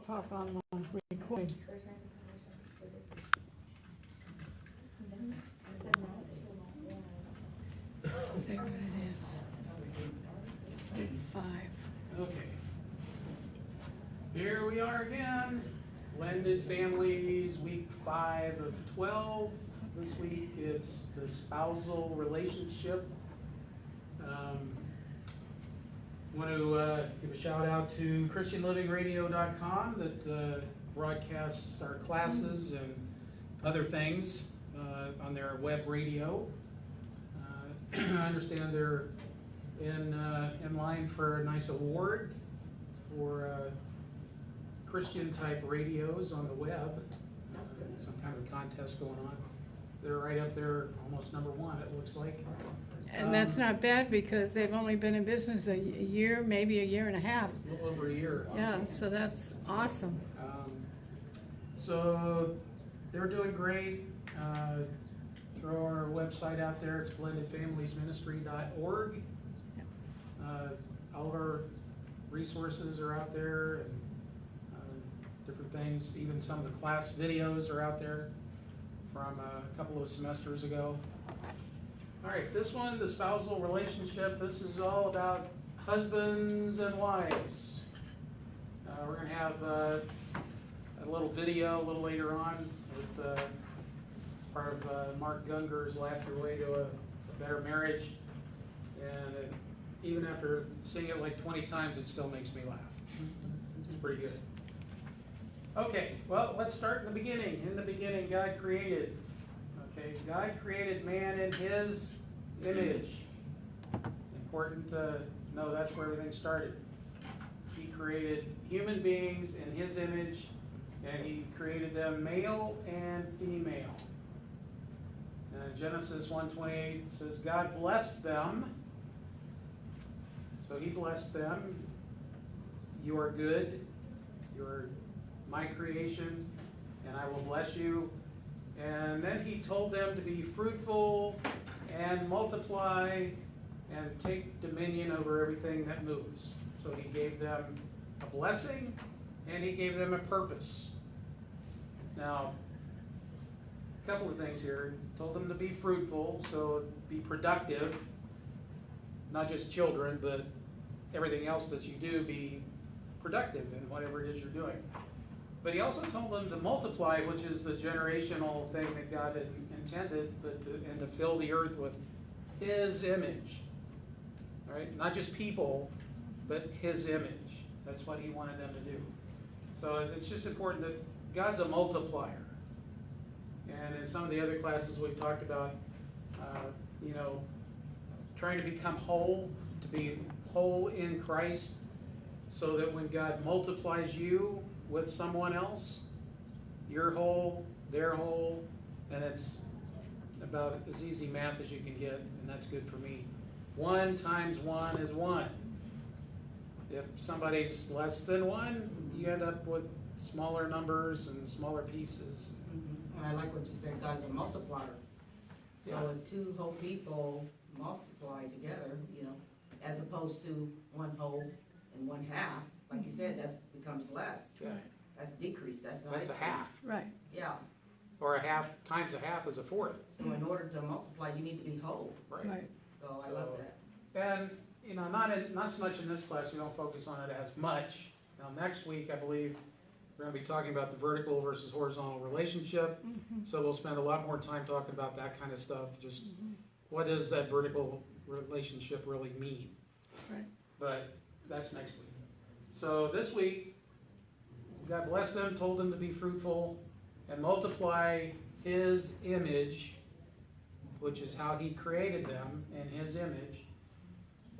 pop on the recording. Say what it is. 5. Okay. Here we are again. Blended Families, week 5 of 12. This week it's the spousal relationship. Want to give a shout out to ChristianLivingRadio.com that broadcasts our classes and other things on their web radio. I understand they're in line for a nice award for Christian type radios on the web. Some kind of contest going on. They're right up there, almost number 1, it looks like. And that's not bad because they've only been in business a year, maybe a year and a half. A little over a year. Yeah, so that's awesome. So they're doing great. Throw our website out there. It's blendedfamiliesministry.org. All of our resources are out there, and different things. Even some of the class videos are out there from a couple of semesters ago. All right, this one, the spousal relationship, this is all about husbands and wives. We're going to have a little video a little later on with part of Mark Gunger's Laugh Your Way to a Better Marriage. And even after seeing it like 20 times, it still makes me laugh. It's pretty good. Okay, well, let's start in the beginning. In the beginning, God created. Okay, God created man in His image. Important to know that's where everything started. He created human beings in His image, and He created them male and female. Genesis 1:28 says, God blessed them. So He blessed them. You are good. You are my creation, and I will bless you. And then He told them to be fruitful and multiply and take dominion over everything that moves. So He gave them a blessing and He gave them a purpose. Now, a couple of things here. He told them to be fruitful, so be productive. Not just children, but everything else that you do, be productive in whatever it is you're doing. But He also told them to multiply, which is the generational thing that God had intended, and to fill the earth with His image. All right? Not just people, but His image. That's what He wanted them to do. So it's just important that God's a multiplier. And in some of the other classes we've talked about, trying to become whole, to be whole in Christ, so that when God multiplies you with someone else, you're whole, they're whole, and it's about as easy math as you can get, and that's good for me. 1 times 1 is 1. If somebody's less than 1, you end up with smaller numbers and smaller pieces. And I like what you said, God's a multiplier. So Yeah. if 2 whole people multiply together, as opposed to 1 whole and 1 half, like you said, that becomes less. Yeah. That's decrease, that's not That's a increase. half. Right. Yeah, Or a half times a half is a fourth. so in order to multiply, you need to be whole. Right. So I love that. And, not so much in this class, we don't focus on it as much. Now, next week, I believe, we're going to be talking about the vertical versus horizontal relationship. So we'll spend a lot more time talking about that kind of stuff. Just what does that vertical relationship really mean? Right. But that's next week. So this week, God blessed them, told them to be fruitful and multiply His image, which is how He created them in His image,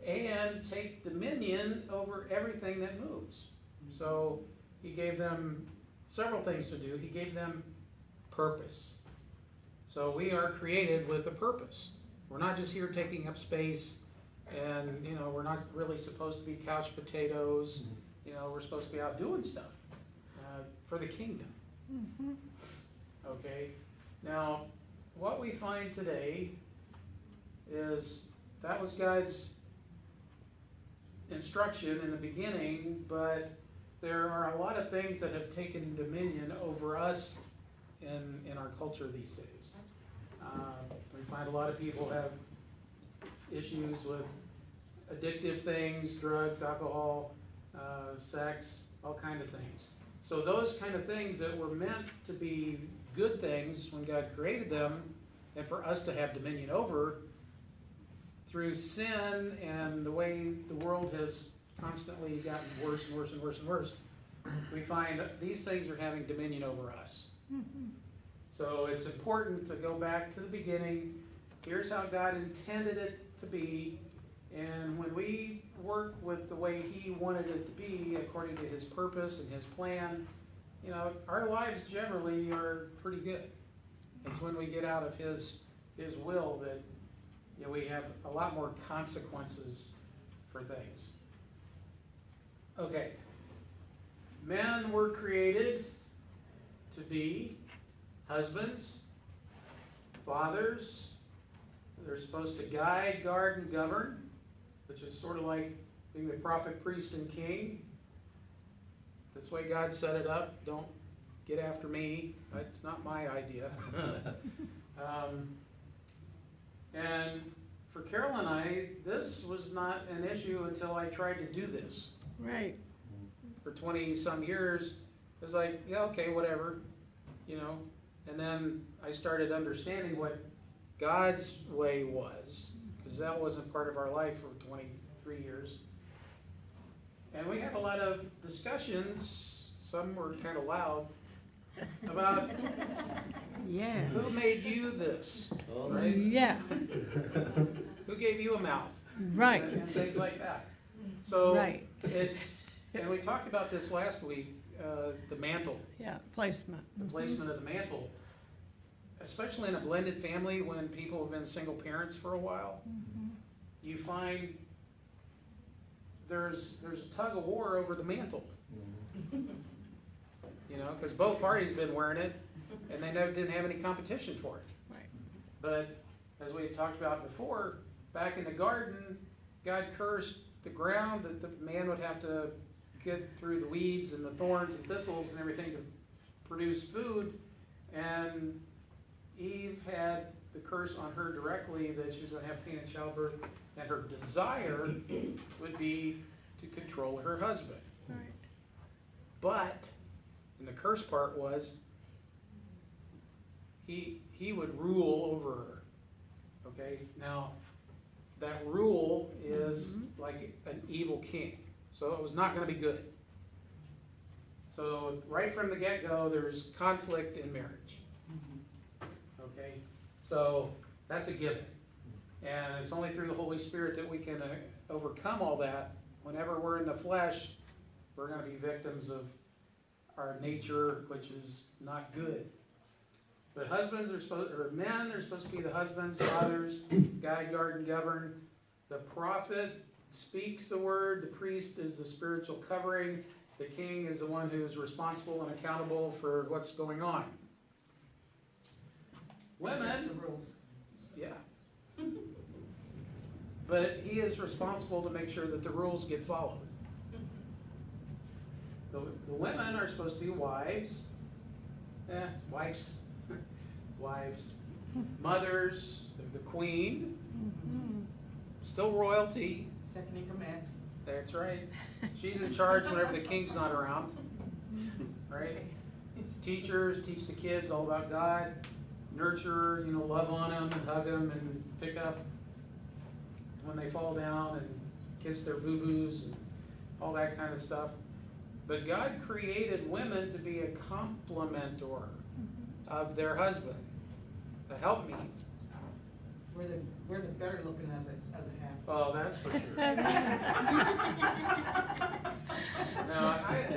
and take dominion over everything that moves. So He gave them several things to do. He gave them purpose. So we are created with a purpose. We're not just here taking up space, and we're not really supposed to be couch potatoes. We're supposed to be out doing stuff for the kingdom. Okay. Now, what we find today is that was God's instruction in the beginning, but there are a lot of things that have taken dominion over us in our culture these days. We find a lot of people have issues with addictive things, drugs, alcohol, sex, all kinds of things. So those kind of things that were meant to be good things when God created them, and for us to have dominion over, through sin and the way the world has constantly gotten worse and worse and worse and worse, we find these things are having dominion over us. So it's important to go back to the beginning. Here's how God intended it to be. And when we work with the way He wanted it to be, according to His purpose and His plan, you know, our lives generally are pretty good. It's when we get out of His will that, you know, we have a lot more consequences for things. Okay. Men were created to be husbands, fathers. They're supposed to guide, guard, and govern, which is sort of like being the prophet, priest, and king. That's the way God set it up. Don't get after me. That's not my idea. And for Carol and I, this was not an issue until I tried to do this. Right. For 20-some years, it was like, yeah, okay, whatever, you know. And then I started understanding what God's way was, because that wasn't part of our life for 23 years. And we had a lot of discussions, some were kind of loud, about Yeah. who made you this, right? Yeah. Who gave you a mouth? Right. And things like that. So Right. it's, and we talked about this last week, the mantle, Yeah. Placement. the placement of the mantle. Especially in a blended family, when people have been single parents for a while, you find there's a tug of war over the mantle. You know, because both parties been wearing it, and they never didn't have any competition for it. Right. But as we had talked about before, back in the garden, God cursed the ground that the man would have to get through the weeds and the thorns and thistles and everything to produce food, and Eve had the curse on her directly that she was going to have pain in childbirth, and her desire would be to control her husband. Right. But, and the curse part was, he would rule over her. Okay? Now, that rule is like an evil king. So it was not going to be good. So right from the get-go, there's conflict in marriage. Okay? So that's a given. And it's only through the Holy Spirit that we can overcome all that. Whenever we're in the flesh, we're going to be victims of our nature, which is not good. But husbands are supposed, or men are supposed to be the husbands, fathers, guide, guard, and govern. The prophet speaks the word. The priest is the spiritual covering. The king is the one who is responsible and accountable for what's going on. Sets the Women, rules. yeah. But he is responsible to make sure that the rules get followed. The women are supposed to be wives. Wives. Wives. Mothers, the queen. Still royalty. Second in command. That's right. She's in charge whenever the king's not around. Right? Teachers teach the kids all about God. Nurture, you know, love on them and hug them and pick up when they fall down and kiss their boo-boos and all that kind of stuff. But God created women to be a complementor of their husband, a helpmeet. We're the better looking of the half. Oh, that's for sure. No,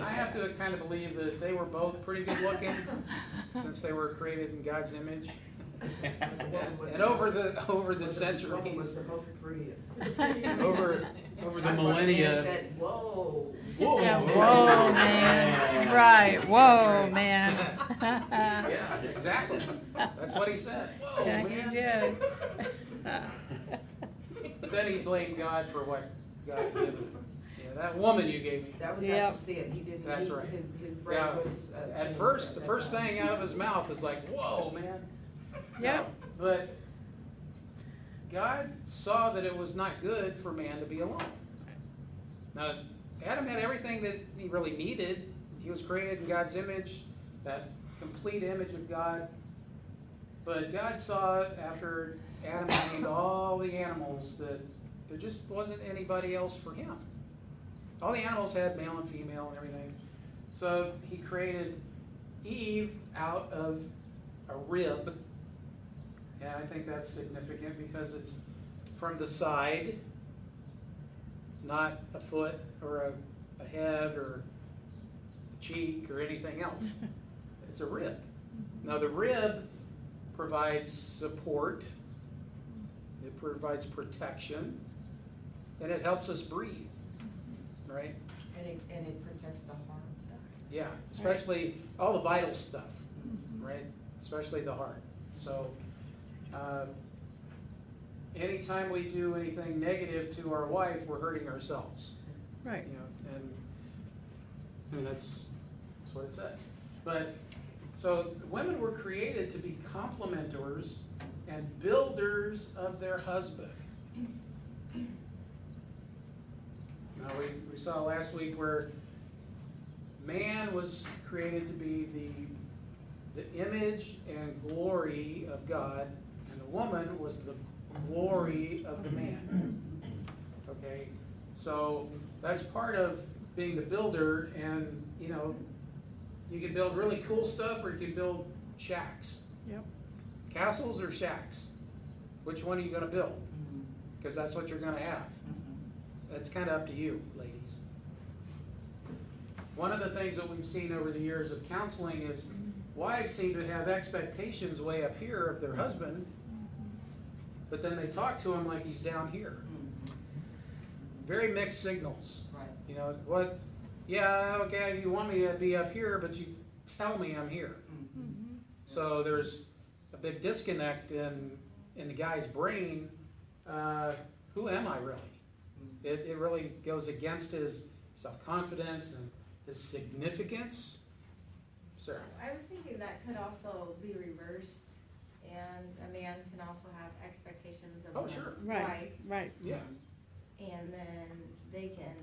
I have to kind of believe that they were both pretty good looking since they were created in God's image. And over the centuries, was the most prettiest. over the That's why millennia. man said, whoa. Whoa, Yeah, whoa, man. Right, whoa, man. Yeah, exactly. That's what he said. Whoa, Yeah, man. he did. But then he blamed God for what God did. Yeah, that woman you gave me. That was Yep. after sin, he didn't, That's right. his Yeah. brain was. At changed first, the that first time. thing out of his mouth is like, whoa, man. Yep. No, but God saw that it was not good for man to be alone. Now, Adam had everything that he really needed. He was created in God's image, that complete image of God. But God saw after Adam named all the animals that there just wasn't anybody else for him. All the animals had male and female and everything. So he created Eve out of a rib. And I think that's significant because it's from the side, not a foot or a head or a cheek or anything else. It's a rib. Now the rib provides support, it provides protection, and it helps us breathe, right? And it protects the heart. Yeah, especially all the vital stuff, right? Especially the heart. So, anytime we do anything negative to our wife, we're hurting ourselves. Right. You know, and that's what it says. But so women were created to be complementors and builders of their husband. Now we saw last week where man was created to be the image and glory of God, and the woman was the glory of the man. Okay, so that's part of being the builder, and you know, you can build really cool stuff or you can build shacks. Yep. Castles or shacks? Which one are you going to build? Because that's what you're going to have. That's kind of up to you, ladies. One of the things that we've seen over the years of counseling is wives seem to have expectations way up here of their husband, but then they talk to him like he's down here. Very mixed signals. Right. You know, what? Yeah, okay, you want me to be up here, but you tell me I'm here. So there's a big disconnect in the guy's brain. Who am I really? It really goes against his self-confidence and his significance. Sarah? I was thinking that could also be reversed, and a man can also have expectations of Oh, a sure. Right. wife, Right. Yeah. and then they can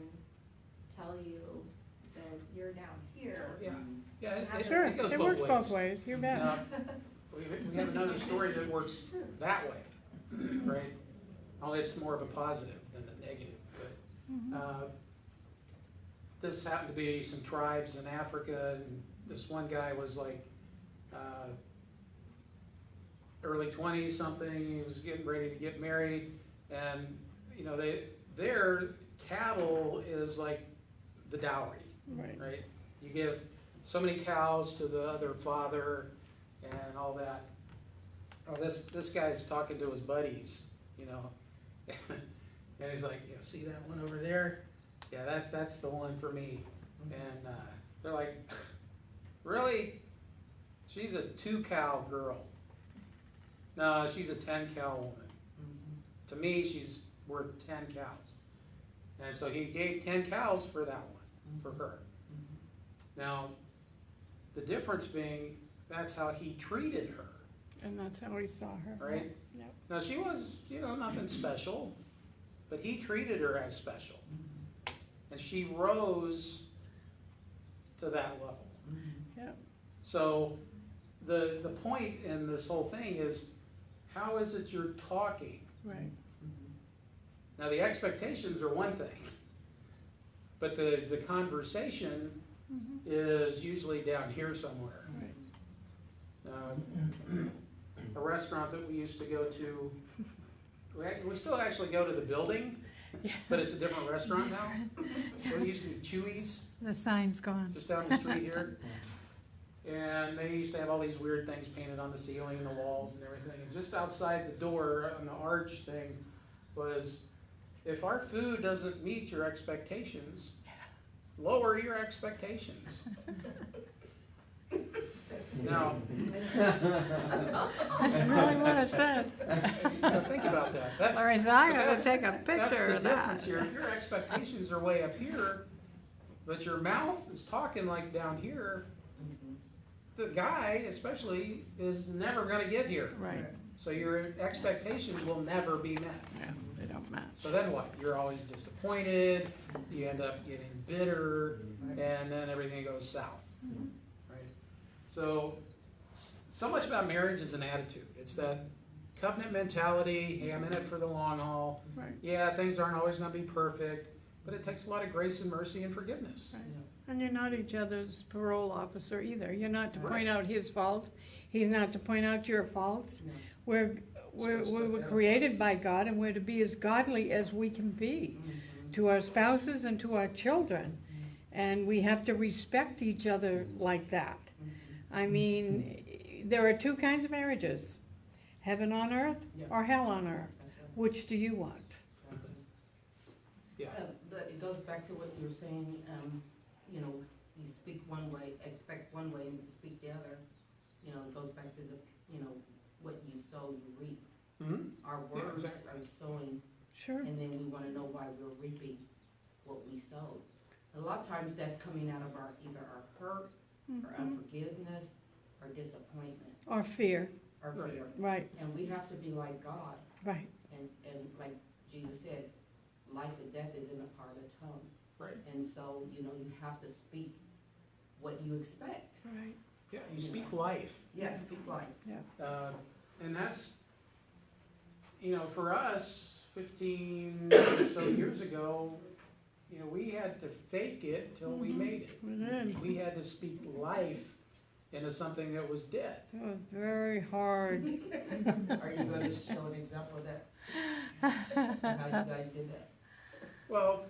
tell you that you're down here. Yeah. Yeah. Sure. It goes It both works ways. both ways. You bet. Now, we have another story that works that way, right? Only it's more of a positive than a negative. But, this happened to be some tribes in Africa, and this one guy was like early 20s something. He was getting ready to get married, and you know their cattle is like the dowry, Right. right? You give so many cows to the other father and all that. Oh, this guy's talking to his buddies, you know, and he's like, "Yeah, see that one over there? Yeah, that's the one for me." And they're like, "Really? She's a 2-cow girl." No, she's a 10-cow woman. To me, she's worth 10 cows. And so he gave 10 cows for that one, for her. Now, the difference being, that's how he treated her, And that's how we saw her. right? Yep. Now, she was, you know, nothing special, but he treated her as special. And she rose to that level. Yep. So the point in this whole thing is, how is it you're talking? Right. Now, the expectations are one thing, but the conversation is usually down here somewhere. Right. A restaurant that we used to go to, we still actually go to the building, Yeah. but it's a different restaurant now. It used to be Chewy's, The sign's gone. just down the street here. And they used to have all these weird things painted on the ceiling and the walls and everything. And just outside the door on the arch thing was, if our food doesn't meet your expectations, lower your expectations. Now, That's really what it said. think about that. That's, Or is I but gonna that's- take a picture That's the of that? difference here. If your expectations are way up here, but your mouth is talking like down here, the guy especially is never gonna get here. Right, So your expectations will never be met. yeah, they don't match. So then what? You're always disappointed, you end up getting bitter, and then everything goes south. Right? So, so much about marriage is an attitude. It's that covenant mentality, hey, I'm in it for the long haul. Right. Yeah, things aren't always gonna be perfect, but it takes a lot of grace and mercy and forgiveness. Right. And you're not each other's parole officer either. You're not to Right. point out his faults. He's not to point out your faults. No. We were created by God, and we're to be as godly as we can be to our spouses and to our children. And we have to respect each other like that. I mean, there are two kinds of marriages, heaven on earth Yeah. or hell on earth. Which do you want? Yeah. But it goes back to what you were saying, you know, you speak one way, expect one way and speak the other. You know, it goes back to the, you know, what you sow, you reap. Mhm. Our Yeah, words exactly. are sowing, Sure. and then we wanna know why we're reaping what we sowed. A lot of times that's coming out of our, either our hurt, or Mhm. unforgiveness, or disappointment, Or fear. or Right. fear. Right, And we have to be like God, right. and like Jesus said, life and death is in the power of the tongue. Right. And so, you know, you have to speak what you expect. Right. Yeah, you speak life. Yes, speak life. And that's, you know, for us, 15 or so years ago, you know, we had to fake it till we Mhm. made it. We did. We had to speak life into something that was dead. It was very hard. Are you gonna show an example of that, how you guys did that? Well,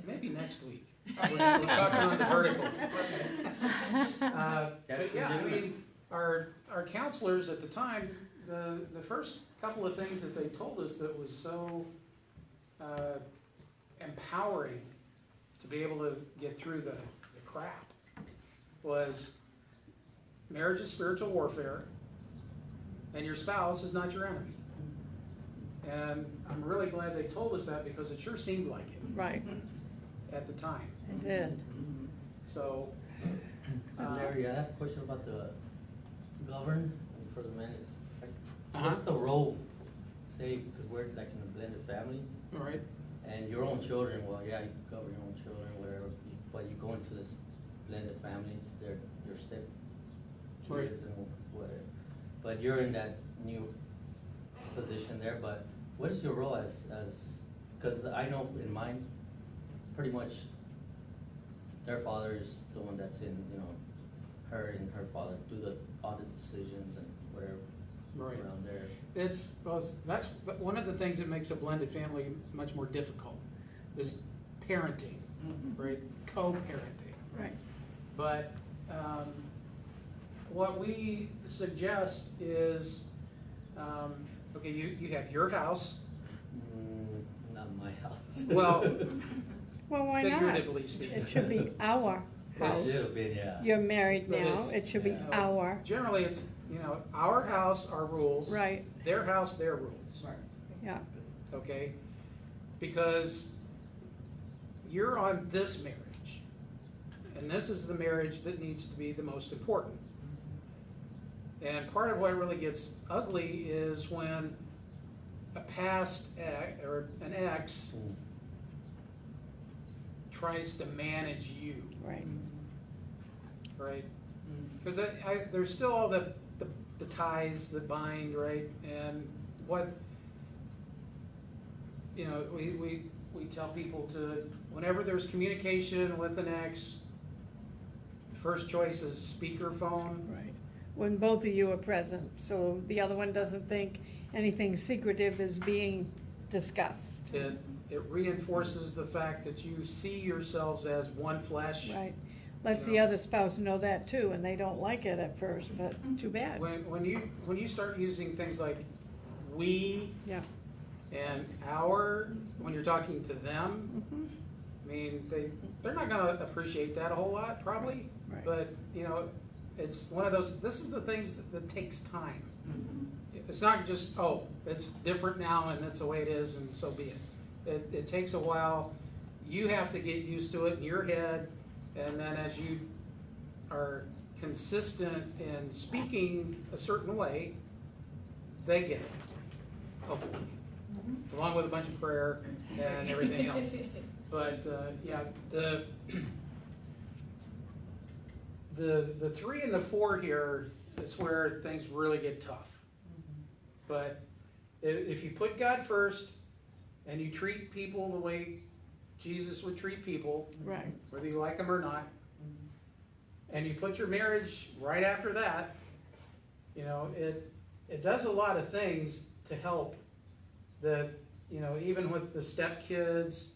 maybe next week. We're talking on the vertical. But yeah, I mean, our counselors at the time, the first couple of things that they told us that was so empowering to be able to get through the crap was marriage is spiritual warfare, and your spouse is not your enemy. And I'm really glad they told us that because it sure seemed like it Right, at the time. it did. So, Larry, I have a question about the govern for the men. It's like, Uh-huh. what's the role, say, because we're like in a blended family, all right. and your own children, well, yeah, you govern your own children, whatever, but you go into this blended family, they're your step Right. kids and whatever. But you're in that new position there, but what is your role as, because I know in mine, pretty much their father is the one that's in, you know, her and her father do all the decisions and whatever Right. around there. That's one of the things that makes a blended family much more difficult, is parenting, right? Co-parenting. Right. But what we suggest is, okay, you have your house. Not my house. Well, Well, why not? figuratively speaking. It should be our house. It should have been, yeah. You're married But now, it's- it should be yeah. our, Generally, it's, you know, our house, our rules. right, Their house, their rules. Right. yeah, Okay? Because you're on this marriage, and this is the marriage that needs to be the most important. And part of what really gets ugly is when a past ex, or an ex Mm. tries to manage you, right. right? Because there's still all the ties that bind, right? And what, you know, we tell people to, whenever there's communication with an ex, first choice is speakerphone. Right. When both of you are present, so the other one doesn't think anything secretive is being discussed. It reinforces the fact that you see yourselves as one flesh. Right. Lets the You know. other spouse know that too, and they don't like it at first, but too bad. When you start using things like we Yeah. and our, when you're talking to them, Mhm. I mean, they're not gonna appreciate that a whole lot, probably. Right. But, you know, it's one of those, this is the things that takes time. It's not just, oh, it's different now and that's the way it is and so be it. It takes a while. You have to get used to it in your head, and then as you are consistent in speaking a certain way, they get it, hopefully, along with a bunch of prayer and everything else. But yeah, the 3 and the 4 here is where things really get tough. But if you put God first and you treat people the way Jesus would treat people, Right. whether you like them or not, and you put your marriage right after that, you know, it does a lot of things to help that, you know, even with the stepkids,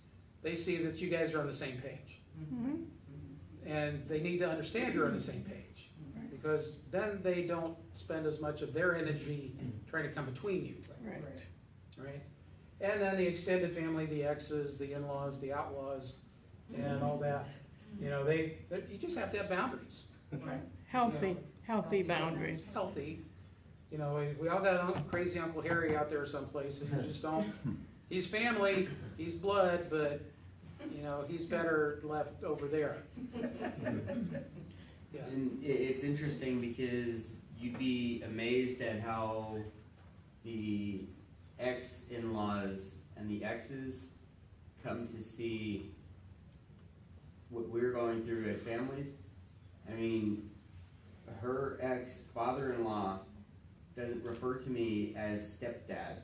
they see that you guys are on the same page. Mhm. And they need to understand you're on the same page, because then they don't spend as much of their energy trying to come between you, Right. right? And then the extended family, the exes, the in-laws, the outlaws, and all that. You know, you just have to have boundaries. Healthy boundaries. Healthy. You know, we all got crazy Uncle Harry out there someplace, and you just don't. He's family, he's blood, but you know, he's better left over there. Yeah. And it's interesting because you'd be amazed at how the ex-in-laws and the exes come to see what we're going through as families. I mean, her ex-father-in-law doesn't refer to me as stepdad.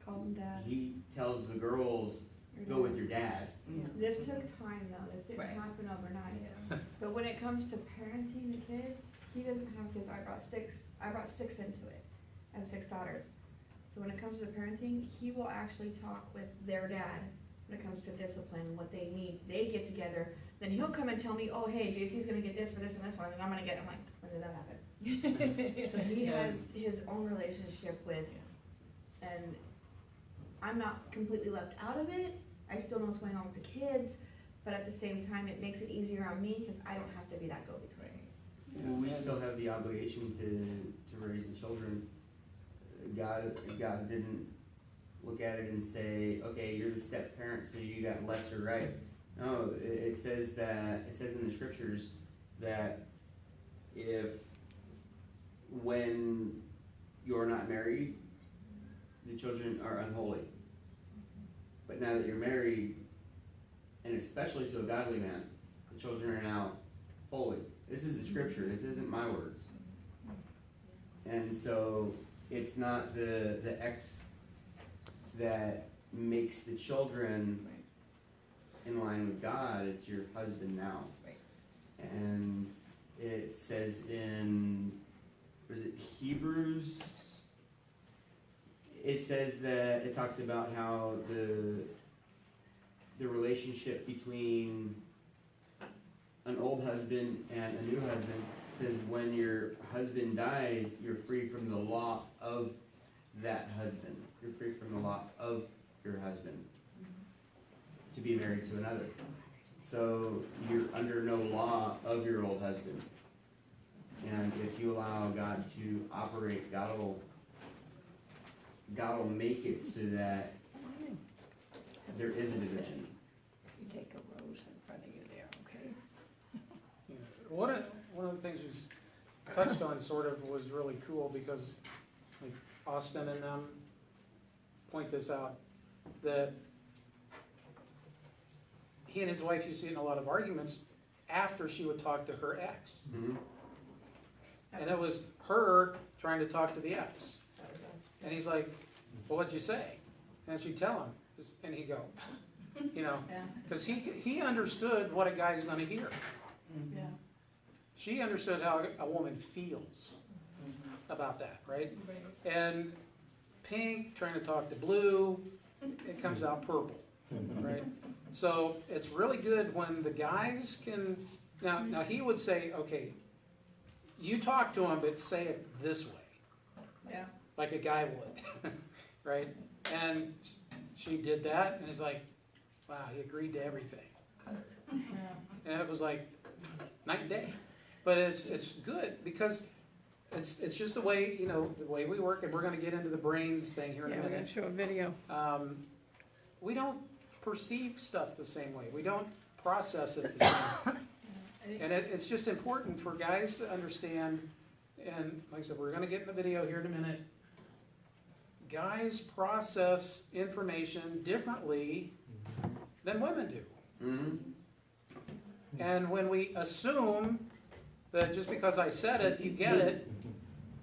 Calls him dad. He tells the girls, go with your dad. This took time though, this didn't Right. happen overnight. But when it comes to parenting the kids, he doesn't have kids, I brought six into it. I have 6 daughters. So when it comes to parenting, he will actually talk with their dad when it comes to discipline, what they need. They get together, then he'll come and tell me, oh hey, JC's gonna get this for this and this one, and I'm like, when did that happen? So he has his own relationship with, and I'm not completely left out of it. I still know what's going on with the kids, but at the same time, it makes it easier on me because I don't have to be that go-between. Well, we still have the obligation to raise the children. God didn't look at it and say, okay, you're the step parent, so you got lesser rights. No, it says in the scriptures that when you're not married, the children are unholy. But now that you're married, and especially to a godly man, the children are now holy. This is the scripture, this isn't my words. And so it's not the ex that makes the children in line with God, it's your husband now. And it says in, was it Hebrews? It says that, it talks about how the relationship between an old husband and a new husband, says when your husband dies, you're free from the law of that husband. You're free from the law of your husband to be married to another. So you're under no law of your old husband. And if you allow God to operate, God will make it so that there is a division. You take a rose in front of you there, okay? Yeah. One of the things you touched on sort of was really cool, because like Austin and them point this out, that he and his wife used to get in a lot of arguments after she would talk to her ex. Mm-hmm. And it was her trying to talk to the ex. And he's like, well, what'd you say? And she'd tell him, and he'd go, you know, because he understood what a guy's going to hear. Yeah. She understood how a woman feels about that, right? And pink trying to talk to blue, it comes out purple, right? So it's really good when the guys can, now he would say, okay, you talk to him, but say it this way. Yeah. Like a guy would, right? And she did that, and it's like, wow, he agreed to everything. And it was like night and day. But it's good because it's just the way, you know, the way we work, and we're gonna get into the brains thing here in a Yeah, we're minute. gonna show a video. We don't perceive stuff the same way. We don't process it the same way. And it's just important for guys to understand, and like I said, we're gonna get in the video here in a minute. Guys process information differently than women do. Mm-hmm. And when we assume that just because I said it, you get it,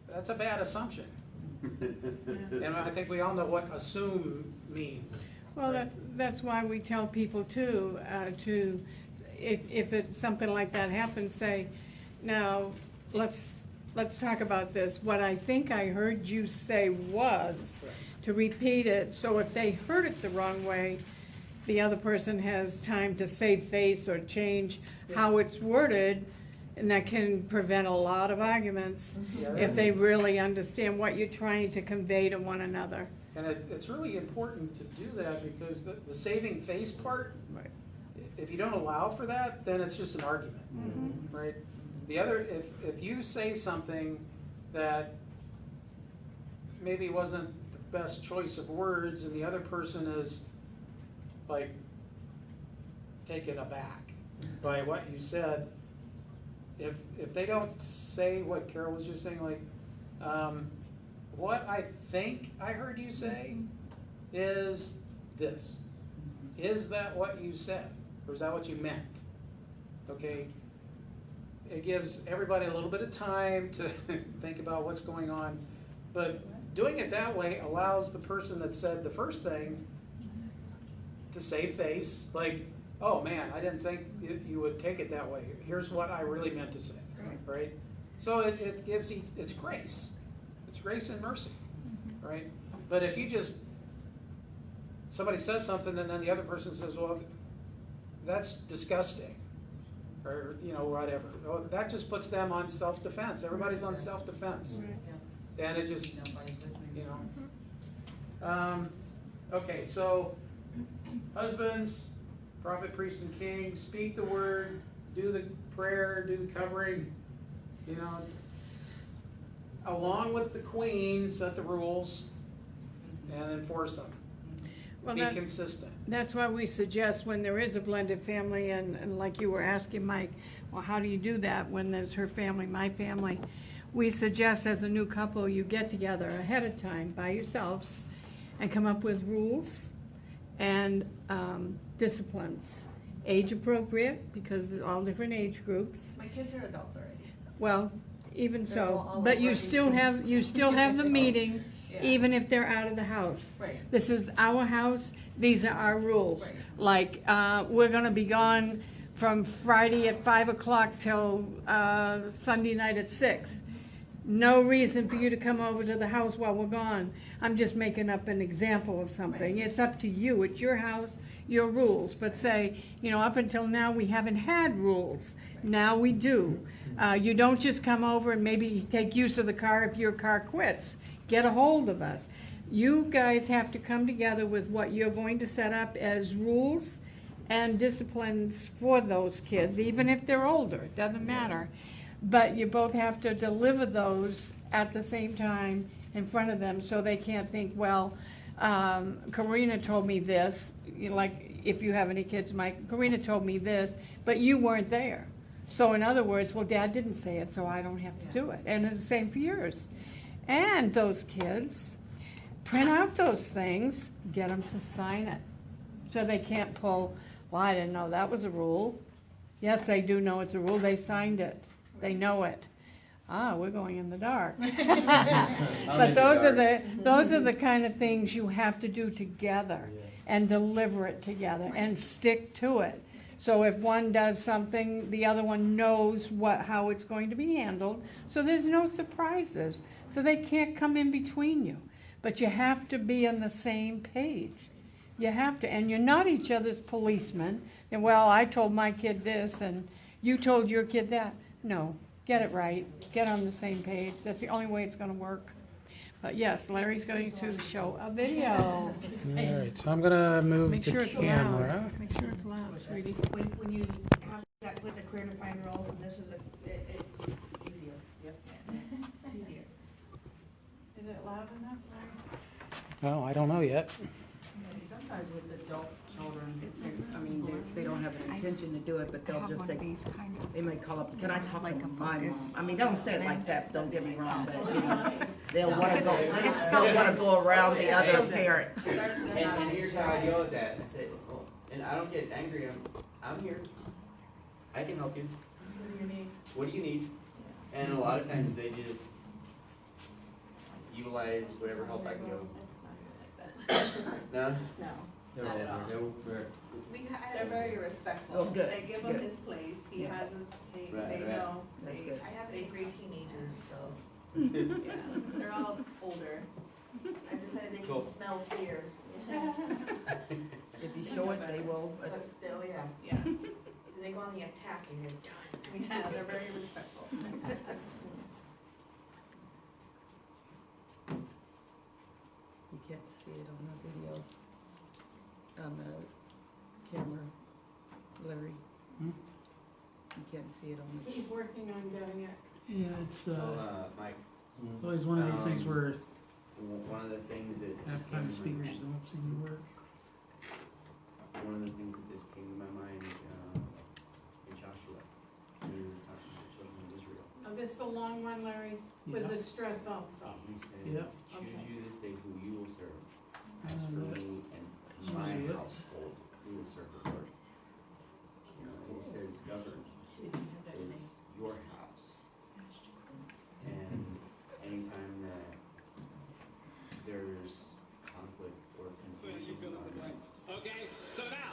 that's a bad assumption. And I think we all know what assume means. Well, that's why we tell people too, if it's something like that happens, say, now, let's talk about this. What I think I heard you say was, to repeat it, so if they heard it the wrong way, the other person has time to save face or change how it's worded, and that can prevent a lot of arguments if they really understand what you're trying to convey to one another. And it's really important to do that because the saving face part, Right. if you don't allow for that, then it's just an argument, right? The other, if you say something that maybe wasn't the best choice of words and the other person is like taken aback by what you said, if they don't say what Carol was just saying, like, what I think I heard you say is this. Is that what you said? Or is that what you meant? Okay? It gives everybody a little bit of time to think about what's going on. But doing it that way allows the person that said the first thing to save face. Like, oh man, I didn't think you would take it that way. Here's what I really meant to say. Right? So it gives, it's grace. It's grace and mercy. Right? But if you just, somebody says something and then the other person says, well, that's disgusting. Or, you know, whatever. Oh, that just puts them on self-defense. Everybody's on self-defense. And it just, you know. Okay, so husbands, prophet, priest, and king, speak the word, do the prayer, do the covering, you know. Along with the queen, set the rules and enforce them. Well, Be consistent. That's why we suggest when there is a blended family, and like you were asking Mike, well, how do you do that when there's her family, my family? We suggest as a new couple, you get together ahead of time by yourselves and come up with rules and disciplines. Age appropriate, because there's all different age groups. My kids are adults already. Well, even They're so, all but you working still too. have the meeting, Yeah. even if they're out of the house. Right. This is our house, these are our rules. Right. Like, we're gonna be gone from Friday at 5 o'clock till Sunday night at 6. No reason for you to come over to the house while we're gone. I'm just making up an example of something. It's up to you, it's your house, your rules. But say, you know, up until now, we haven't had rules. Now we do. You don't just come over and maybe take use of the car if your car quits. Get a hold of us. You guys have to come together with what you're going to set up as rules and disciplines for those kids, even if they're older, it doesn't matter. But you both have to deliver those at the same time in front of them so they can't think, well, Karina told me this, you know, like if you have any kids, Mike, Karina told me this, but you weren't there. So in other words, well, Dad didn't say it, so I don't have to do it. And it's the same for yours. And those kids, print out those things, get them to sign it. So they can't pull, well, I didn't know that was a rule. Yes, they do know it's a rule. They signed it. They know it. Ah, we're going in the dark. But those are the kind of things you have to do together and deliver it together and stick to it. So if one does something, the other one knows how it's going to be handled. So there's no surprises. So they can't come in between you. But you have to be on the same page. You have to. And you're not each other's policemen. And, well, I told my kid this and you told your kid that. No. Get it right. Get on the same page. That's the only way it's going to work. But yes, Larry's going to show a video. All right, so I'm gonna move Make the sure it's camera. loud. Make sure it's loud, sweetie. When you have that with the clear defined roles, and this is Oh, I don't know yet. Sometimes with adult children, I mean, they don't have an intention to do it, but they'll just say, they may call up, can I talk to my mom? I mean, don't say it like that, don't get me wrong, but, you know, they'll wanna go around the other parent. And here's how I deal with that. I say, oh, and I don't get angry. I'm here. I can help you. What do you need? And a lot of times they just utilize whatever help I can give them. No? No. Not at all. They're very respectful. Oh, good, They give him good. his place, he Yeah. has his, they Right. know. That's They- good. I have 8 great teenagers, so, yeah, they're all older. I decided they Cool. can smell fear. If you show it, they will. But they'll, yeah. They go on the attack and you're done. Yeah, they're very respectful. You can't see it on the video, on the camera, Larry. Hmm? You can't see it on the. He's working on getting it. Yeah, it's So, Mike, it's always one of these things where one of the things that just halftime came to my speakers mind- don't seem to work. one of the things that just came to my mind in Joshua, when he was talking to the children of Israel. Oh, this is a long one, Larry, with the stress also. He said, Yeah. choose Okay. you this day who you will serve. As for Yeah. me and my Yeah. household, we will serve the Lord. You know, he says, govern, it's your house. And anytime that there's conflict or confusion, Okay, so now,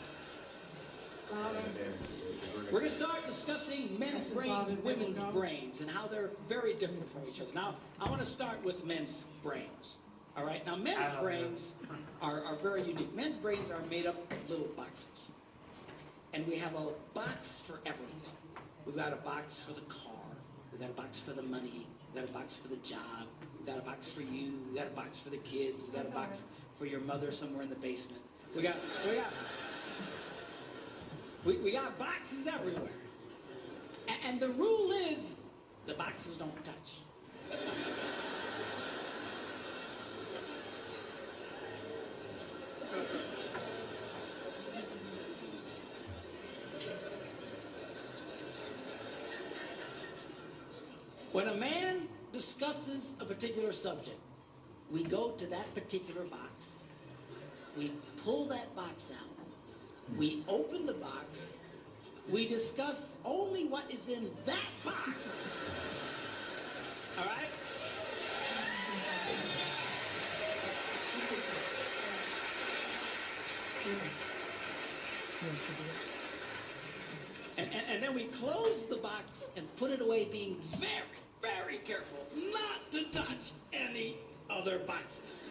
Got it. we're going to start discussing men's brains and women's brains and how they're very different from each other. Now, I want to start with men's brains. All right, now men's brains are very unique. Men's brains are made up of little boxes. And we have a box for everything. We've got a box for the car. We've got a box for the money. We've got a box for the job. We've got a box for you. We've got a box for the kids. We've got a box for your mother somewhere in the basement. We got boxes everywhere. And the rule is, the boxes don't touch. When a man discusses a particular subject, we go to that particular box. We pull that box out. We open the box. We discuss only what is in that box. All right? And then we close the box and put it away, being very, very careful not to touch any other boxes.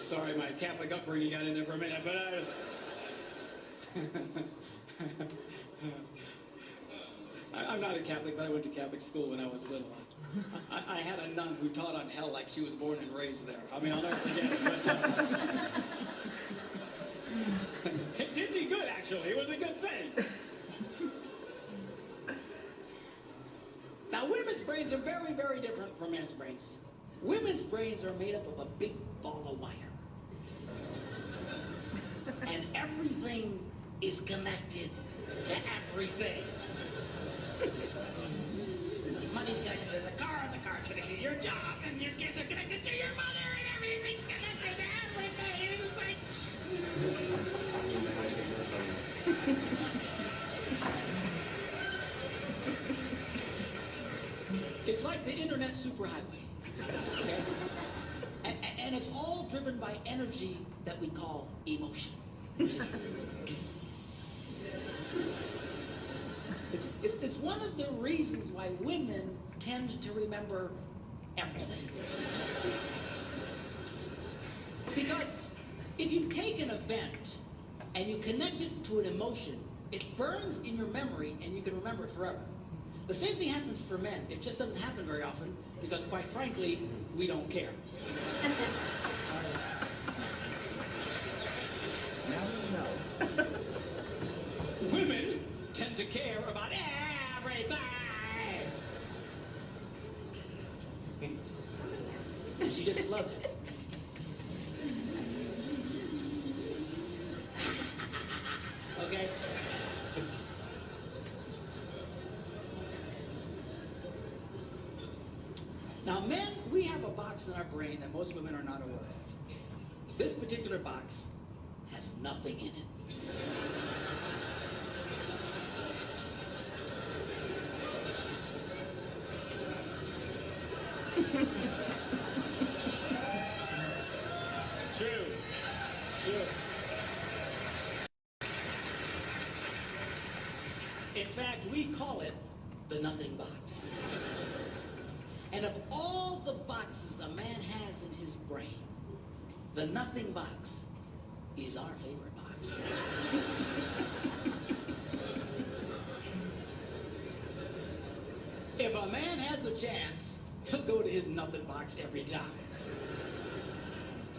Sorry, my Catholic upbringing got in there for a minute, but I'm not a Catholic, but I went to Catholic school when I was little. I had a nun who taught on hell like she was born and raised there. I mean, I'll never forget it. But, it did me good, actually. It was a good thing. Now, women's brains are very, very different from men's brains. Women's brains are made up of a big ball of wire. And everything is connected to everything. The money's connected to the car, and the car's connected to your job, and your kids are connected to your mother, and everything's connected to everything. It's like... It's like the internet superhighway. Okay? And it's all driven by energy that we call emotion. It's one of the reasons why women tend to remember everything. Because if you take an event and you connect it to an emotion, it burns in your memory and you can remember it forever. The same thing happens for men. It just doesn't happen very often because, quite frankly, we don't care. Now you know. Women tend to care about everything. She just loves it. Okay? Now, men, we have a box in our brain that most women are not aware of. This particular box has nothing in it. It's true. True. In fact, we call it the nothing box. And of all the boxes a man has in his brain, the nothing box is our favorite box. If a man has a chance, he'll go to his nothing box every time.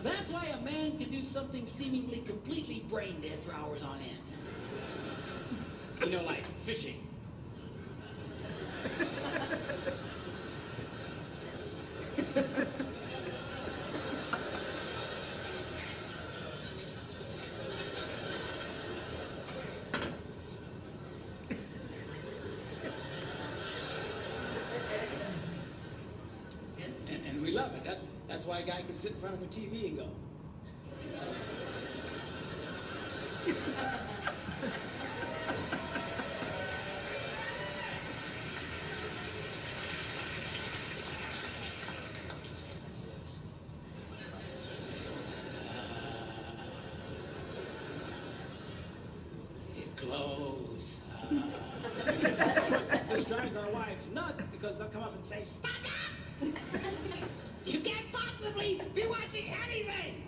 That's why a man can do something seemingly completely brain dead for hours on end. You know, like fishing. And we love it. That's why a guy can sit in front of a TV and go. It glows. This drives our wives nuts because they'll come up and say, "Stop it! You can't possibly be watching anything!"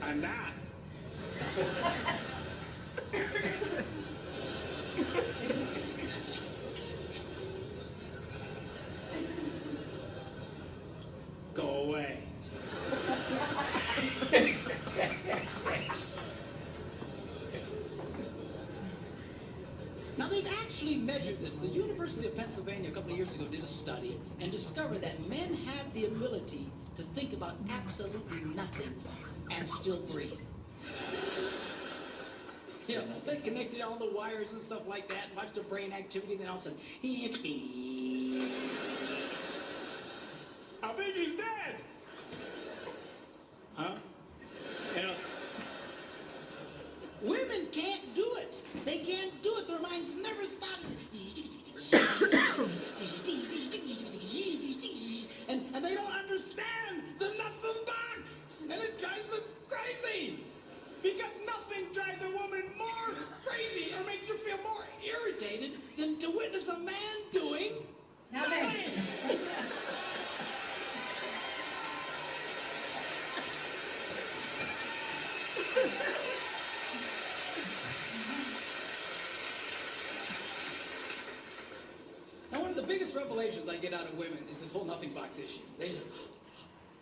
I'm not. Go away. Now they've actually measured this. The University of Pennsylvania a couple of years ago did a study and discovered that men have the ability to think about absolutely nothing and still breathe. You know, they connected all the wires and stuff like that and watched the brain activity, and then all of a sudden, I think he's dead. Huh? You know, women can't do it. They can't do it. Their minds never stop. And they don't understand the nothing box. And it drives them crazy. Because nothing drives a woman more crazy or makes her feel more irritated than to witness a man doing nothing. Now, one of the biggest revelations I get out of women is this whole nothing box issue. They just,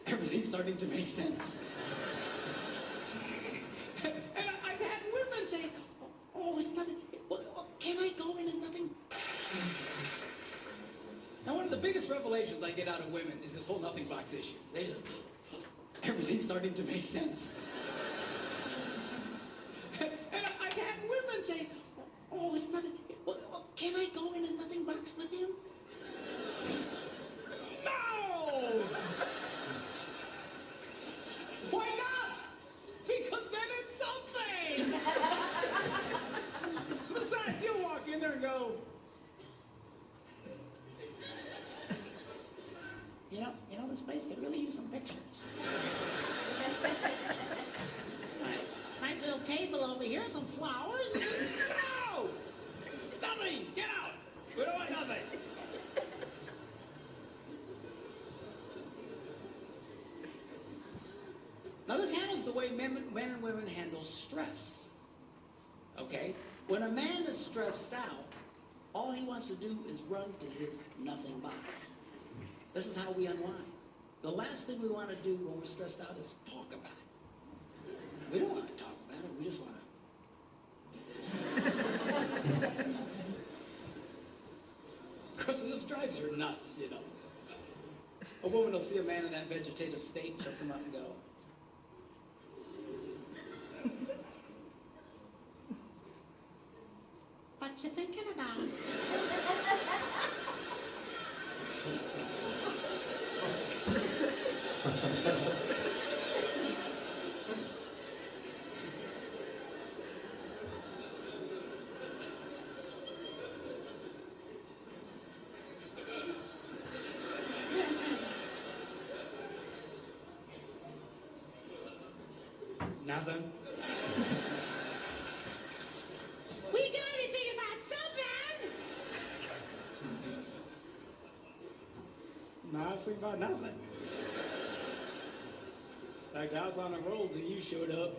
everything's starting to make sense. And I've had women say, "Oh, it's nothing. Well, can I go in as nothing?" Now, one of the biggest revelations I get out of women is this whole nothing box issue. They just, everything's starting to make sense. And I've had women say, "Oh, it's nothing. Well, can I go in as nothing box with him?" No! Why not? Because then it's something! Besides, you'll walk in there and go, you know, this place could really use some pictures. Nice little table over here, some flowers. No! Nothing! Get out! We don't want nothing. this handles the way men and women handle stress. Okay? When a man is stressed out, all he wants to do is run to his nothing box. This is how we unwind. The last thing we want to do when we're stressed out is talk about it. We don't want to talk about it. We just want to. Of course, this drives her nuts, you know. A woman will see a man in that vegetative state, shut them up and go. What you thinking about? Nothing. We gotta be thinking about something. No, I was thinking about nothing. In fact, I was on a roll till you showed up.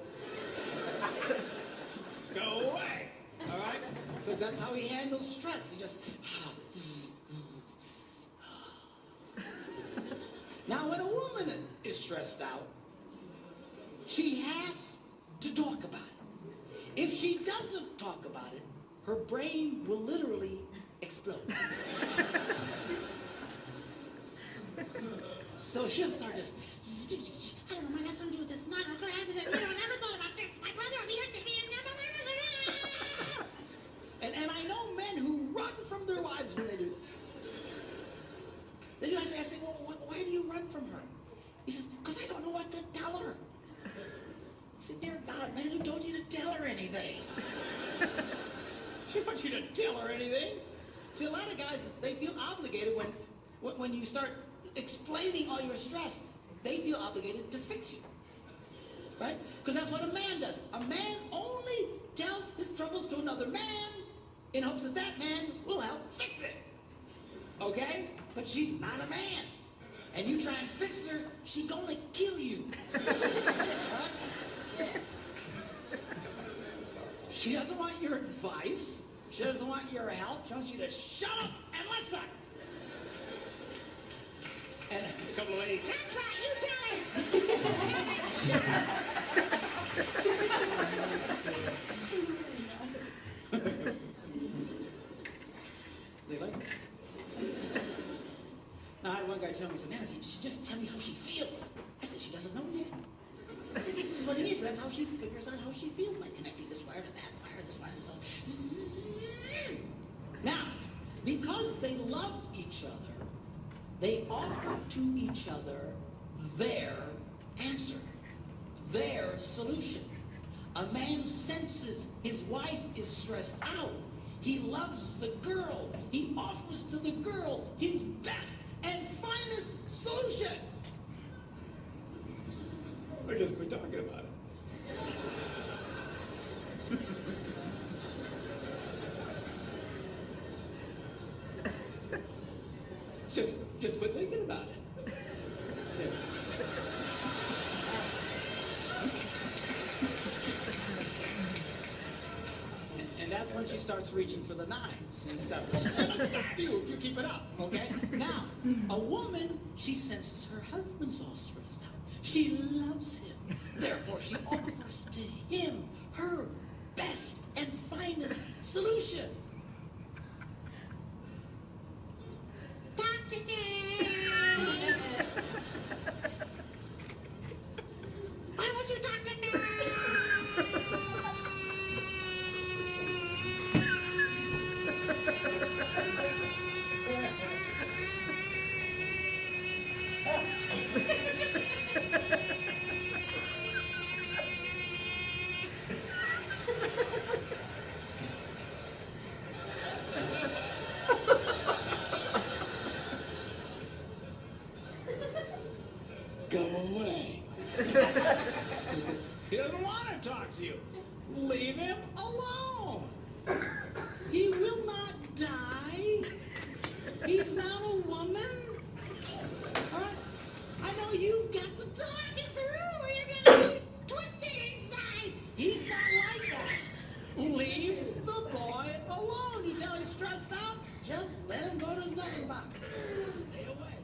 Go away. All right? Because that's how he handles stress. He just. Now, when a woman is stressed out, she has to talk about it. If she doesn't talk about it, her brain will literally explode. So she'll start just, I don't know, might have something to do with this. No, I'm going to have that. You know, I never thought about this. My brother over here to me. And I know men who run from their wives when they do this. They do. I say, well, why do you run from her? He says, because I don't know what to tell her. I said, dear God, man, who told you to tell her anything? She wants you to tell her anything. See, a lot of guys, they feel obligated when you start explaining all your stress, they feel obligated to fix you. Right? Because that's what a man does. A man only tells his troubles to another man in hopes that that man will help fix it. Okay? But she's not a man. And you try and fix her, she's gonna kill you. Right? She doesn't want your advice. She doesn't want your help. She wants you to shut up and listen. And a couple of ladies, that's right, you tell her. They like it. Now, I had one guy tell me, he said, man, if she just tell me how she feels. I said, she doesn't know yet. He said, what it is, that's how she figures out how she feels by connecting this wire to that wire, this wire, and so on. Now, because they love each other, they offer to each other their answer, their solution. A man senses his wife is stressed out. He loves the girl. He offers to the girl his best and finest solution. We're just quit talking about it. Just quit thinking about it. Yeah. And that's when she starts reaching for the knives and stuff. She's gonna stop you if you keep it up, okay? Now, a woman, she senses her husband's all stressed out. She loves him. Therefore, she offers to him her best and finest solution. Talk to me. Why won't you talk to me? stressed out, just let him go to his knuckle box. Stay away.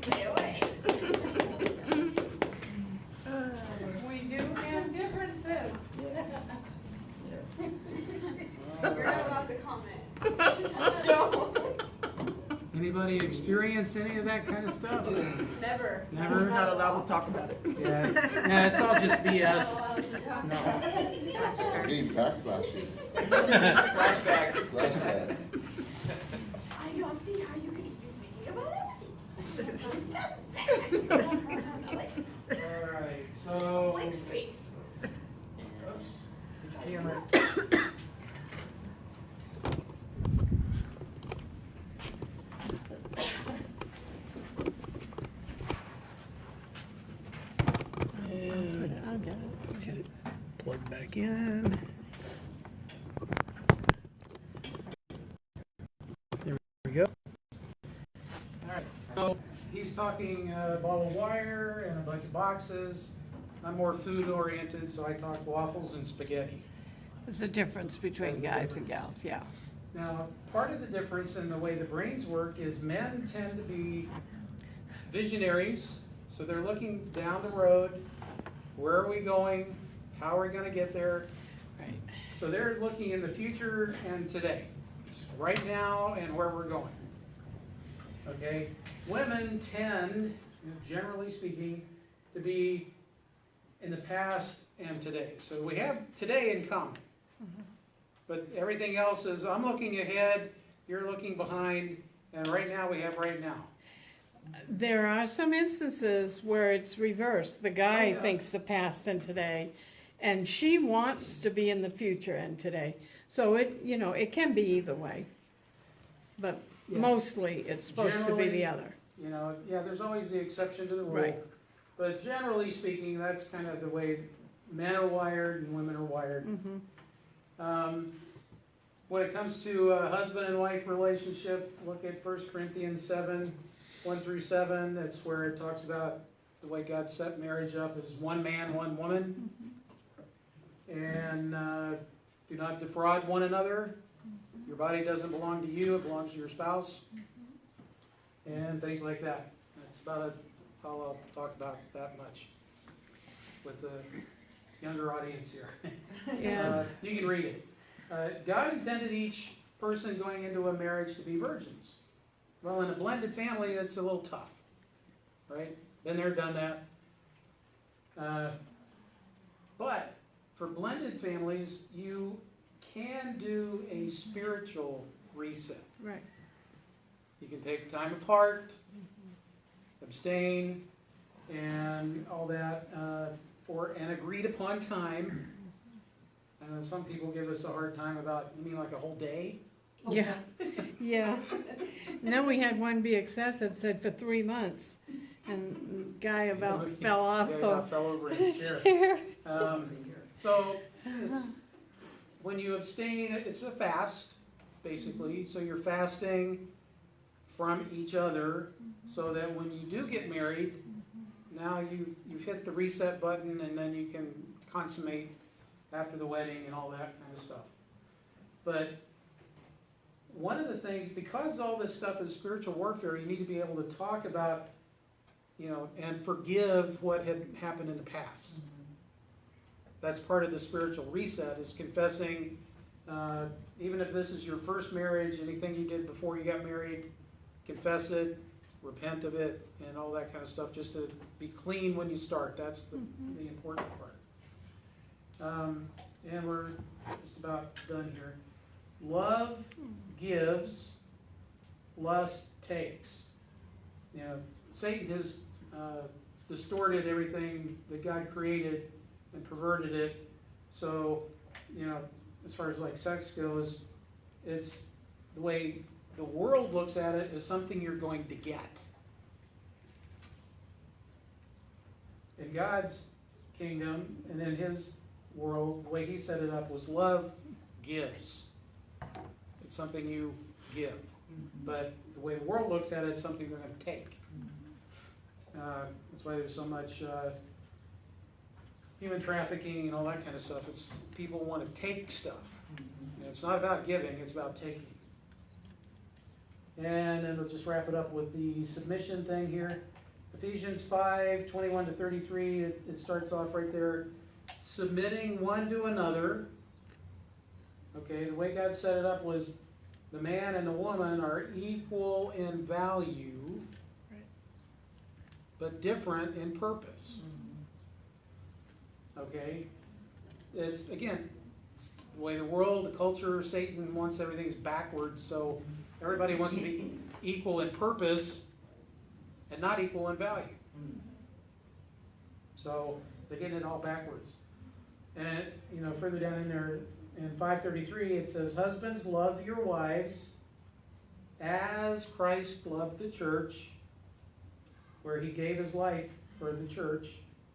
Stay away. We do have differences. You're not allowed to comment. Anybody experience any of that kind of stuff? Never. We're Never? not allowed to talk about it. Yeah, yeah, it's all just BS. No. Getting backflashes, Flashbacks. flashbacks. I don't see how you could just be thinking about everything. Alright, so. Blank space. Oops. Camera. I'll get it. Plug back in. There we go. Alright, so he's talking a ball of wire and a bunch of boxes. I'm more food oriented, so I talk waffles and spaghetti. There's a difference between guys and gals, yeah. Now, part of the difference in the way the brains work is men tend to be visionaries, so they're looking down the road. Where are we going? How are we going to get there? Right. So they're looking in the future and today. It's right now and where we're going. Okay? Women tend, generally speaking, to be in the past and today. So we have today in common. But everything else is, I'm looking ahead, you're looking behind, and right now we have right now. There are some instances where it's reversed. The guy Oh, yeah. thinks the past and today, and she wants to be in the future and today. So it, it can be either way. But Yeah. mostly it's supposed to be Generally, the other. Yeah, there's always the exception to the rule. Right. But generally speaking, that's kind of the way men are wired and women are wired. Mhm. When it comes to a husband and wife relationship, look at 1 Corinthians 7, 1 through 7. That's where it talks about the way God set marriage up as one man, one woman. And do not defraud one another. Your body doesn't belong to you, it belongs to your spouse. And things like that. That's about all I'll talk about that much with the younger audience here. Yeah. You can read it. God intended each person going into a marriage to be virgins. Well, in a blended family, that's a little tough, right? Been there, done that. But for blended families, you can do a spiritual reset. Right. You can take time apart, abstain, and all that for an agreed upon time. Some people give us a hard time about, you mean like a whole day? Yeah, yeah. And then we had one be excessive, said for 3 months, and the guy about fell off Fell over in his chair. chair. So it's, when you abstain, it's a fast, basically. So you're fasting from each other, so that when you do get married, now you've hit the reset button, and then you can consummate after the wedding and all that kind of stuff. But one of the things, because all this stuff is spiritual warfare, you need to be able to talk about, and forgive what had happened in the past. That's part of the spiritual reset, is confessing, even if this is your first marriage, anything you did before you got married, confess it, repent of it, and all that kind of stuff, just to be clean when you start. That's the important part. And we're just about done here. Love gives, lust takes. Satan has distorted everything that God created and perverted it. So, as far as like sex goes, it's the way the world looks at it as something you're going to get. In God's kingdom and in His world, the way He set it up was love gives. It's something you give. But the way the world looks at it, it's something they're going to take. That's why there's so much human trafficking and all that kind of stuff. It's people want to take stuff. And it's not about giving, it's about taking. And then we'll just wrap it up with the submission thing here. Ephesians 5:21-33, it starts off right there. Submitting one to another. Okay, the way God set it up was the man and the woman are equal in value, but different in purpose. Okay? It's, again, it's the way the world, the culture, Satan wants everything is backwards, so everybody wants to be equal in purpose and not equal in value. So they're getting it all backwards. And, further down in there, in 5:33, it says, husbands, love your wives as Christ loved the church, where he gave his life for the church,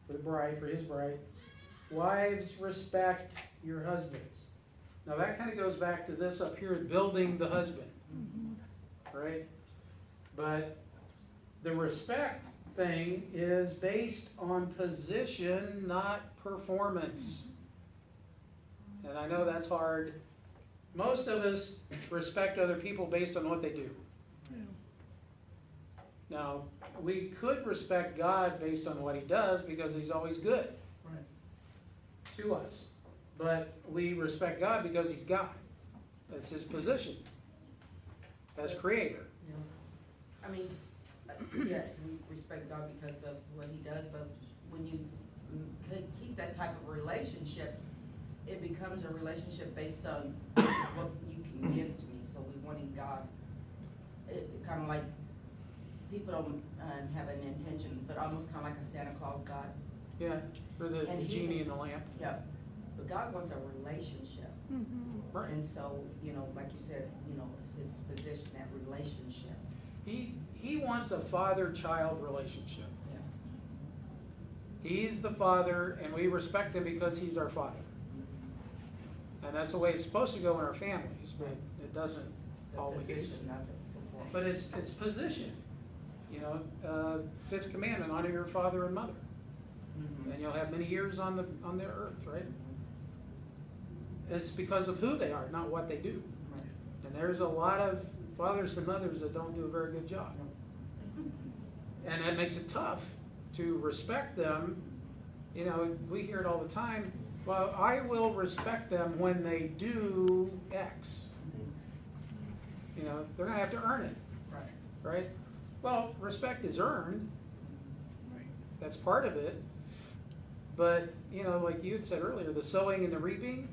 for the bride, for his bride. Wives, respect your husbands. Now that kind of goes back to this up here, building the husband. Right? But the respect thing is based on position, not performance. And I know that's hard. Most of us respect other people based on what they do. Now, we could respect God based on what he does because he's always good to us. But we respect God because he's God. That's his position as creator. I mean, yes, we respect God because of what he does, but when you keep that type of relationship, it becomes a relationship based on what you can give to me. So we wanting God, kind of like people don't have an intention, but almost kind of like a Santa Claus God. Yeah, for the genie in the lamp. Yeah, but God wants a relationship. Right. And so, like you said, his position, that relationship. He wants a father-child relationship. Yeah. He's the father, and we respect him because he's our father. And that's the way it's supposed to go in our families, but it doesn't always. Position, not the performance. But it's position. Fifth commandment: honor your father and mother, and you'll have many years on the earth. Right? It's because of who they are, not what they do. Right. And there's a lot of fathers and mothers that don't do a very good job. And that makes it tough to respect them. We hear it all the time. Well, I will respect them when they do X. They're going to have to earn it. Right? Well, respect is earned. That's part of it. But, like you had said earlier, the sowing and the reaping,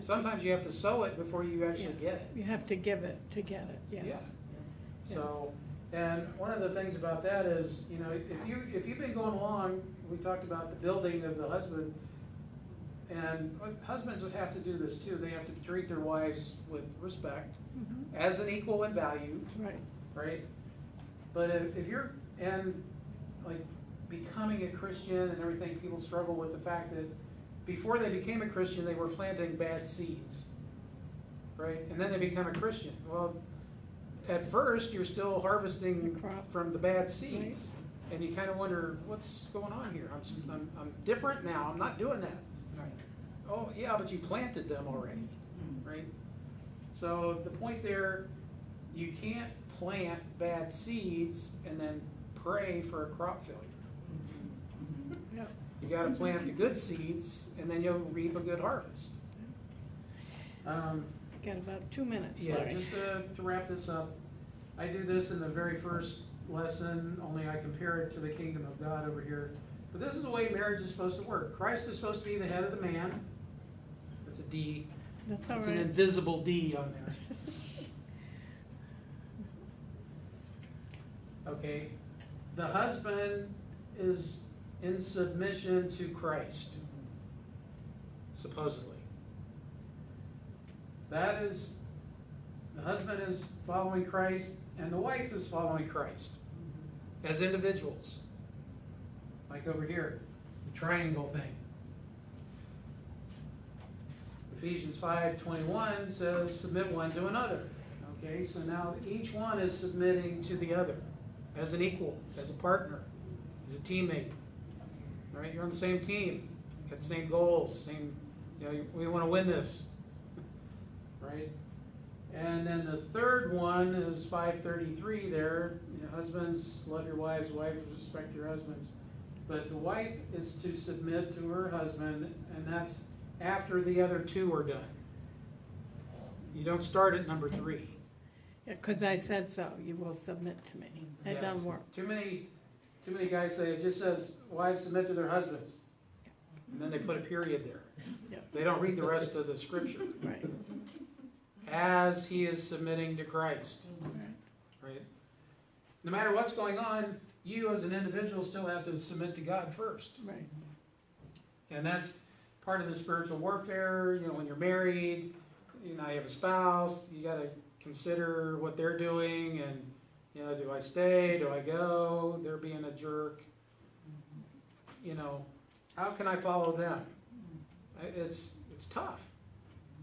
sometimes you have to sow it before you actually get it. You have to give it to get it, yes. Yeah. So, and one of the things about that is, if you've been going along, we talked about the building of the husband, and husbands would have to do this too. They have to treat their wives with respect, as an equal in value. Right? But if you're, becoming a Christian and everything, people struggle with the fact that before they became a Christian, they were planting bad seeds. Right? And then they become a Christian. Well, at first, you're still harvesting from the bad seeds. And you kind of wonder, what's going on here? I'm different now. I'm not doing that. Oh, yeah, but you planted them already. Right? So the point there, you can't plant bad seeds and then pray for a crop failure. You got to plant the good seeds, and then you'll reap a good harvest. Got about 2 minutes. Yeah, Larry. just to wrap this up, I do this in the very first lesson, only I compare it to the kingdom of God over here. But this is the way marriage is supposed to work. Christ is supposed to be the head of the man. That's a D. That's all It's right. an invisible D on there. Okay. The husband is in submission to Christ, supposedly. That is, the husband is following Christ, and the wife is following Christ as individuals. Like over here, the triangle thing. Ephesians 5:21 says, submit one to another. Okay, so now each one is submitting to the other as an equal, as a partner, as a teammate. All right, you're on the same team, got the same goals, we want to win this. right? And then the third one is 5:33 there, husbands, love your wives, wives, respect your husbands. But the wife is to submit to her husband, and that's after the other two are done. You don't start at number 3. Because I said so, you will submit to me. It doesn't work. Too many guys say, it just says, wives submit to their husbands. And then they put a period there. Yeah. They don't read the rest of the scripture. Right. As he is submitting to Christ. Right? No matter what's going on, you as an individual still have to submit to God first. Right. And that's part of the spiritual warfare. When you're married, you have a spouse, you got to consider what they're doing, and do I stay, do I go, they're being a jerk, how can I follow them? It's tough.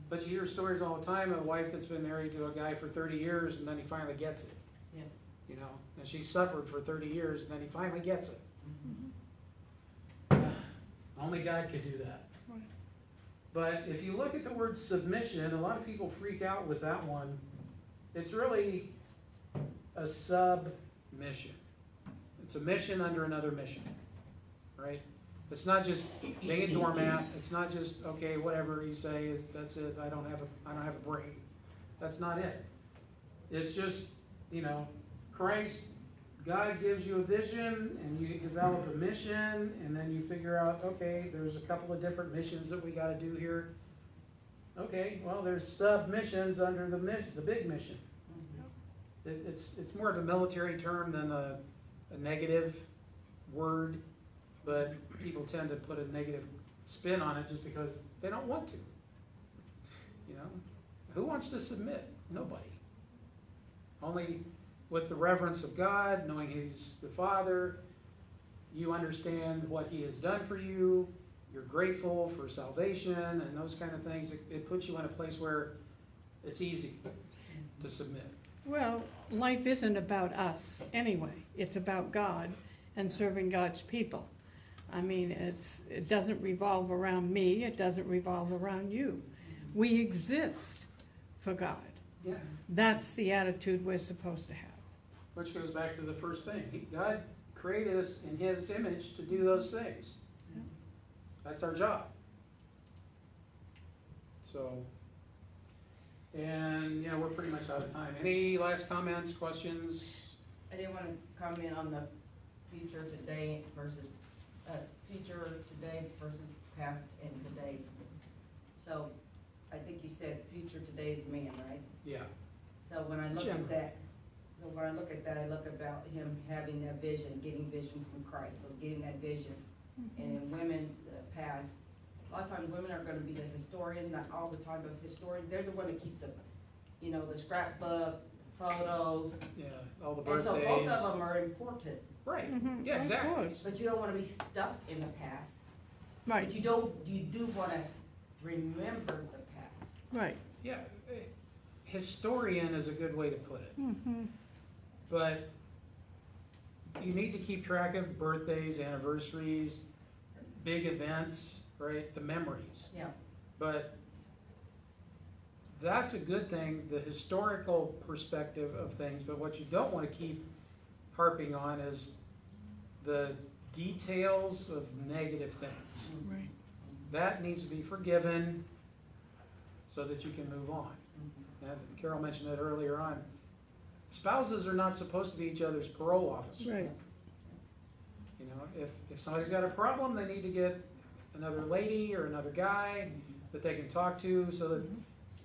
But you hear stories all the time of a wife that's been married to a guy for 30 years and then he finally gets it. Yeah. And she suffered for 30 years and then he finally gets it. Only God could do that. Right. But if you look at the word submission, a lot of people freak out with that one. It's really a submission. It's a mission under another mission, right? It's not just being a doormat. It's not just, okay, whatever you say that's it. I don't have a brain. That's not it. It's just, Christ, God gives you a vision and you develop a mission, and then you figure out, okay, there's a couple of different missions that we got to do here. Okay, well, there's sub-missions under the big mission. It's more of a military term than a negative word, but people tend to put a negative spin on it just because they don't want to. Who wants to submit? Nobody. Only with the reverence of God, knowing He's the Father, you understand what He has done for you, you're grateful for salvation and those kind of things. It puts you in a place where it's easy to submit. Well, life isn't about us anyway. It's about God and serving God's people. I mean, it doesn't revolve around me. It doesn't revolve around you. We exist for God. Yeah. That's the attitude we're supposed to have. Which goes back to the first thing. God created us in His image to do those things. Yeah. That's our job. So, and we're pretty much out of time. Any last comments, questions? I did want to comment on the future today versus past and today. So I think you said future today is man, right? Yeah. So when I look General. at that, I look about him having that vision, getting vision from Christ, so getting that vision. And in women, the past, a lot of times women are going to be the historian, not all the time, but historian. They're the one to keep the scrapbook, photos. Yeah, all the And birthdays. so both of them are important. Right. Mhm, Yeah, of exactly. course. But you don't want to be stuck in the past. Right, But you do want to remember the past. right. Yeah. Historian is a good way to put it. Mm-hmm. But you need to keep track of birthdays, anniversaries, big events, right? The memories. Yeah. But that's a good thing, the historical perspective of things. But what you don't want to keep harping on is the details of negative things. Right. That needs to be forgiven so that you can move on. And Carol mentioned it earlier on. Spouses are not supposed to be each other's parole officers. Right. If somebody's got a problem, they need to get another lady or another guy that they can talk to so that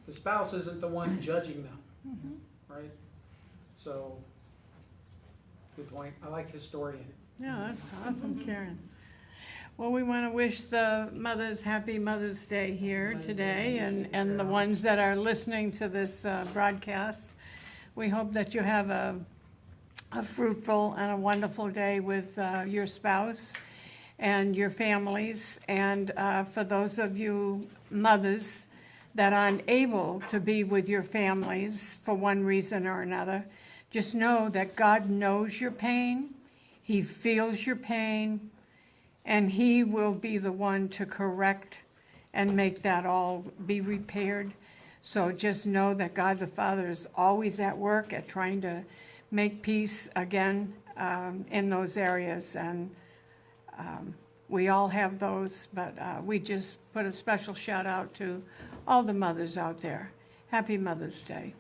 the spouse isn't the one judging them, right? So, good point. I like historian. Yeah, that's awesome, Karen. Well, we want to wish the mothers happy Mother's Day here today, and the ones that are listening to this broadcast. We hope that you have a fruitful and a wonderful day with your spouse and your families. And for those of you mothers that aren't able to be with your families for one reason or another, just know that God knows your pain, He feels your pain, and He will be the one to correct and make that all be repaired. So just know that God the Father is always at work at trying to make peace again in those areas. And we all have those, but we just put a special shout out to all the mothers out there. Happy Mother's Day.